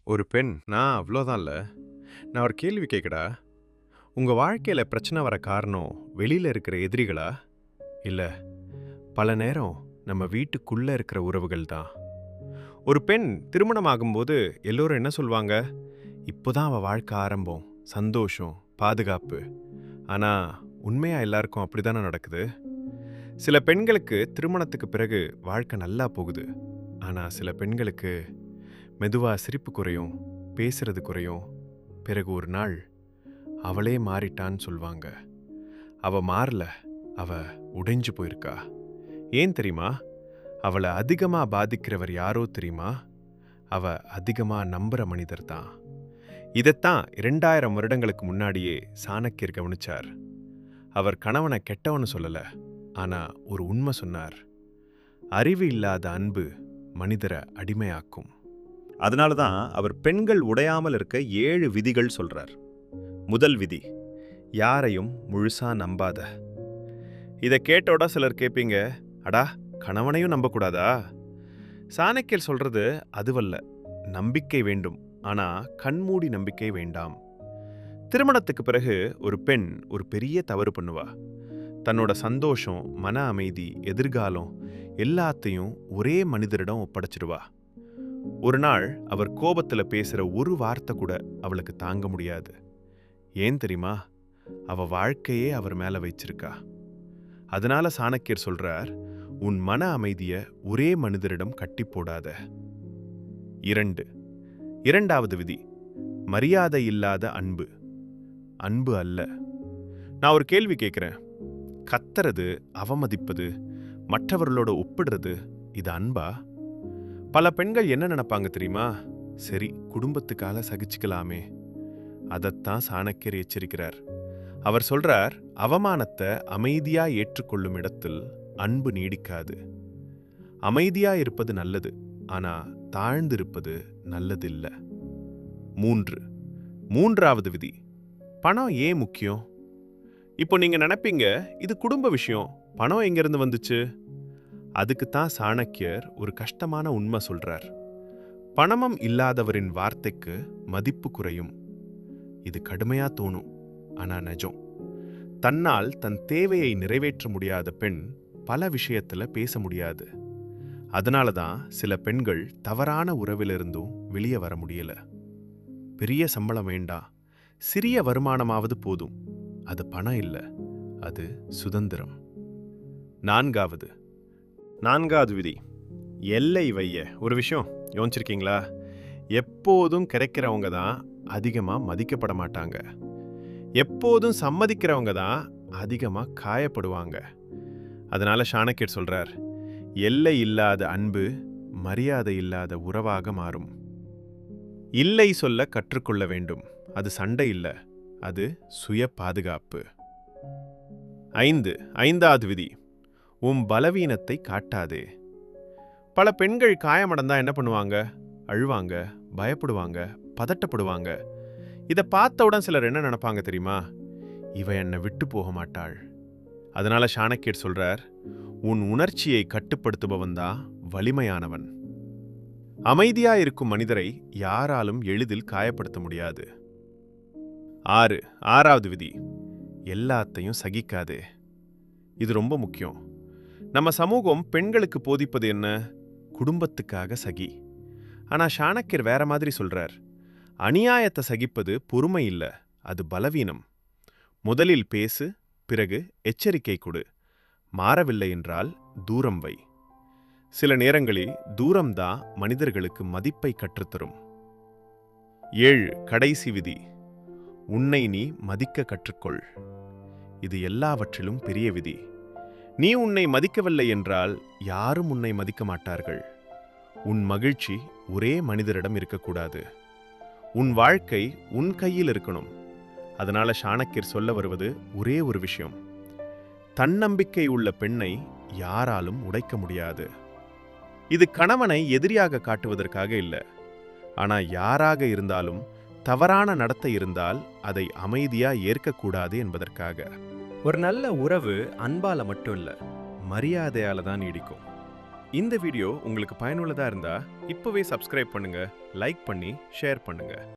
ஒரு பெண் நான் அவ்வளோதான் இல்லை. நான் ஒரு கேள்வி கேட்கடா. உங்கள் வாழ்க்கையில் பிரச்சனை வர காரணம் வெளியில் இருக்கிற எதிரிகளா, இல்லை பல நேரம் நம்ம வீட்டுக்குள்ளே இருக்கிற உறவுகள் தான்? ஒரு பெண் திருமணம் ஆகும்போது எல்லோரும் என்ன சொல்லுவாங்க? இப்போதான் அவள் வாழ்க்கை ஆரம்பம், சந்தோஷம், பாதுகாப்பு. ஆனால் உண்மையாக எல்லாருக்கும் அப்படி தானே நடக்குது? சில பெண்களுக்கு திருமணத்துக்கு பிறகு வாழ்க்கை நல்லா போகுது. ஆனால் சில பெண்களுக்கு மெதுவாக சிரிப்பு குறையும், பேசுறது குறையும். பிறகு ஒரு நாள் அவளே மாறிட்டான்னு சொல்லுவாங்க. அவ மாறல, அவ உடைஞ்சு போயிருக்கா. ஏன் தெரியுமா? அவளை அதிகமாக பாதிக்கிறவர் யாரோ தெரியுமா? அவ அதிகமாக நம்புற மனிதர் தான். இதைத்தான் 2000 வருடங்களுக்கு முன்னாடியே சாணக்கியர் கவனிச்சார். அவர் கணவனை கெட்டவன்னு சொல்லல, ஆனா ஒரு உண்மை சொன்னார். அறிவு இல்லாத அன்பு மனிதரை அடிமையாக்கும். அதனால தான் அவர் பெண்கள் உடையாமல் இருக்க 7 விதிகள் சொல்றார். முதல் விதி, யாரையும் முழுசா நம்பாத. இதை கேட்டோட சிலர் கேட்பீங்க, அடா கணவனையும் நம்பக்கூடாதா? சாணக்கியர் சொல்றது அதுவல்ல. நம்பிக்கை வேண்டும், ஆனா கண்மூடி நம்பிக்கை வேண்டாம். திருமணத்துக்கு பிறகு ஒரு பெண் ஒரு பெரிய தவறு பண்ணுவா. தன்னோட சந்தோஷம், மன அமைதி, எதிர்காலம் எல்லாத்தையும் ஒரே மனிதரிடம் ஒப்படைச்சிடுவா. ஒரு நாள் அவர் கோபத்துல பேசுற ஒரு வார்த்தை கூட அவளுக்கு தாங்க முடியாது. ஏன் தெரியுமா? அவ வாழ்க்கையே அவர் மேல வச்சிருக்கா. அதனால சாணக்கியர் சொல்றார், உன் மன அமைதிய ஒரே மனிதரிடம் கட்டி போடாத. இரண்டாவது விதி, மரியாதை இல்லாத அன்பு. அன்பு அல்ல. நான் ஒரு கேள்வி கேட்கிறேன். கத்துறது, அவமதிப்பது, மற்றவர்களோட ஒப்பிடுறது, இது அன்பா? பல பெண்கள் என்ன நினைப்பாங்க தெரியுமா? சரி, குடும்பத்துக்காக சகிச்சுக்கலாமே. அதைத்தான் சாணக்கியர் எச்சரிக்கிறார். அவர் சொல்றார், அவமானத்தை அமைதியா ஏற்றுக்கொள்ளும் இடத்தில் அன்பு நீடிக்காது. அமைதியா இருப்பது நல்லது, ஆனா தாழ்ந்திருப்பது நல்லதில்லை. மூன்றாவது விதி, பணம் ஏன் முக்கியம்? இப்போ நீங்க நினைப்பீங்க, இது குடும்ப விஷயம், பணம் எங்கிருந்து வந்துச்சு? அதுக்குத்தான் சாணக்கியர் ஒரு கஷ்டமான உண்மை சொல்றார். பணமும் இல்லாதவரின் வார்த்தைக்கு மதிப்பு குறையும். இது கடுமையா தோணும், ஆனா நிஜம். தன்னால் தன் தேவையை நிறைவேற்ற முடியாத பெண் பல விஷயத்துல பேச முடியாது. அதனாலதான் சில பெண்கள் தவறான உறவிலிருந்தும் வெளியே வர முடியல. பெரிய சம்பளம் வேண்டாம், சிறிய வருமானமாவது போதும். அது பணம் இல்ல, அது சுதந்திரம். நான்காவது விதி, எல்லை வைய. ஒரு விஷயம் யோசிச்சிருக்கீங்களா? எப்போதும் கிடைக்கிறவங்க தான் அதிகமா மதிக்கப்பட மாட்டாங்க. எப்போதும் சம்மதிக்கிறவங்க தான் அதிகமா காயப்படுவாங்க. அதனால சாணக்கியர் சொல்றார், எல்லை இல்லாத அன்பு மரியாதை இல்லாத உறவாக மாறும். இல்லை சொல்ல கற்றுக்கொள்ள வேண்டும். அது சண்டை இல்ல, அது சுய பாதுகாப்பு. ஐந்தாவது விதி, உன் பலவீனத்தை காட்டாதே. பல பெண்கள் காயமடைந்தா என்ன பண்ணுவாங்க? அழுவாங்க, பயப்படுவாங்க, பதட்டப்படுவாங்க. இதை பார்த்தவுடன் சிலர் என்ன நினைப்பாங்க தெரியுமா? இவ என்னை விட்டு போக மாட்டாள். அதனால சாணக்கியர் சொல்றார், உன் உணர்ச்சியை கட்டுப்படுத்துபவன் தான் வலிமையானவன். அமைதியா இருக்கும் மனிதரை யாராலும் எளிதில் காயப்படுத்த முடியாது. ஆறாவது விதி, எல்லாத்தையும் சகிக்காதே. இது ரொம்ப முக்கியம். நம்ம சமூகம் பெண்களுக்கு போதிப்பது என்ன? குடும்பத்துக்காக சகி. ஆனா சாணக்கியர் வேற மாதிரி சொல்றார். அநியாயத்தை சகிப்பது பொறுமை இல்ல, அது பலவீனம். முதலில் பேசு, பிறகு எச்சரிக்கை கொடு. மாறவில்லை என்றால் தூரம் வை. சில நேரங்களில் தூரம்தான் மனிதர்களுக்கு மதிப்பை கற்றுத்தரும். கடைசி விதி, உன்னை நீ மதிக்க கற்றுக்கொள். இது எல்லாவற்றிலும் பெரிய விதி. நீ உன்னை மதிக்கவில்லை என்றால் யாரும் உன்னை மதிக்க மாட்டார்கள். உன் மகிழ்ச்சி ஒரே மனிதரிடம் இருக்கக்கூடாது. உன் வாழ்க்கை உன் கையில் இருக்கணும். அதனால சாணக்கியர் சொல்ல வருவது ஒரே ஒரு விஷயம், தன்னம்பிக்கை உள்ள பெண்ணை யாராலும் உடைக்க முடியாது. இது கணவனை எதிரியாக காட்டுவதற்காக இல்லை, ஆனா யாராக இருந்தாலும் தவறான நடத்தை இருந்தால் அதை அமைதியா ஏற்கக்கூடாது என்பதற்காக. ஒரு நல்ல உறவு அன்பால மட்டும் இல்ல, மரியாதையால தான் நீடிக்கும். இந்த வீடியோ உங்களுக்கு பயனுள்ளதா இருந்தா இப்பவே சப்ஸ்கிரைப் பண்ணுங்க, லைக் பண்ணி ஷேர் பண்ணுங்க.